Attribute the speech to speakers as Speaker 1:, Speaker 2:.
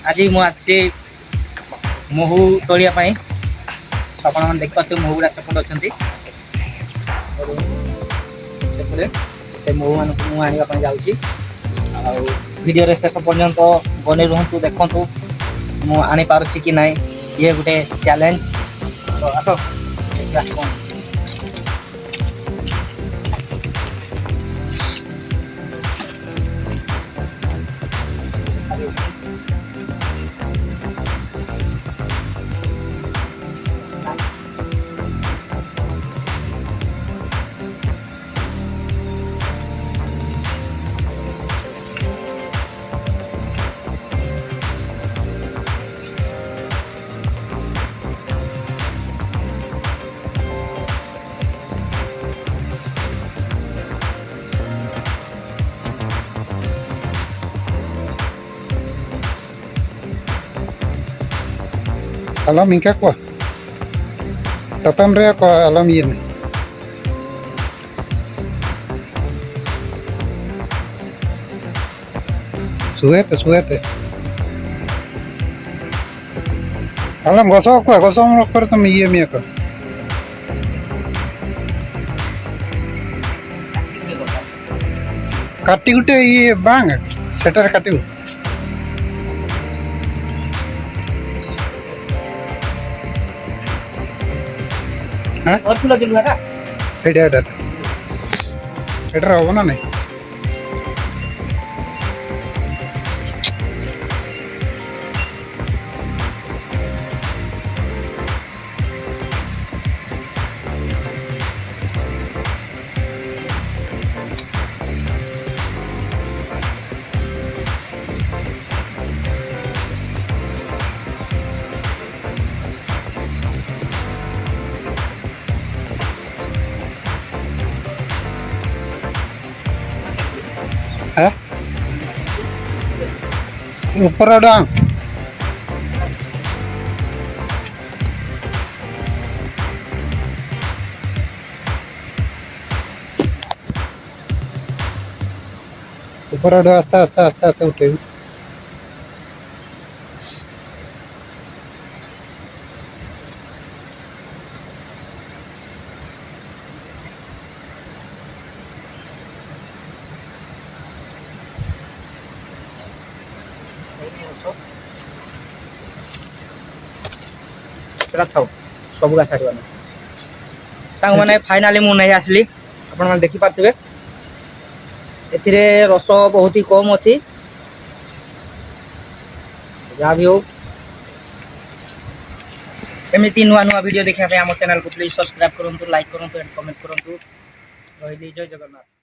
Speaker 1: आज मु आसी महू तोलिया आपण मैंने देखते महू गुड़ा सेपटे अच्छा सेपटे से महू मान मुझे जाऊँगी भिडियो शेष पर्यंत बने रुहतु देखु मु आनी पारुछि कि नाई ये गोटे चैलेंज तो आस
Speaker 2: alam ingka kwa tatam rea kwa alam ini suete alam gosok mer tam iya mia kwa kati gute iya bang setar kati
Speaker 1: और फुल दिलु है
Speaker 2: एडा रहबो ना नहीं ऊपर डांग ऊपर आस्ते उठे
Speaker 1: था सबुगा छाड़ सांग मैंने फाइनाली मु नहीं आसली आपण मैंने देखी पार्थे एथिरे रस बहुत ही कम अच्छी जहाँ भी हो एमती नुआ नुआ वीडियो देखा आम चैनल को प्लीज सब्सक्राइब करूँ लाइक करूँ एंड कमेंट करूँ रही जय जगन्नाथ।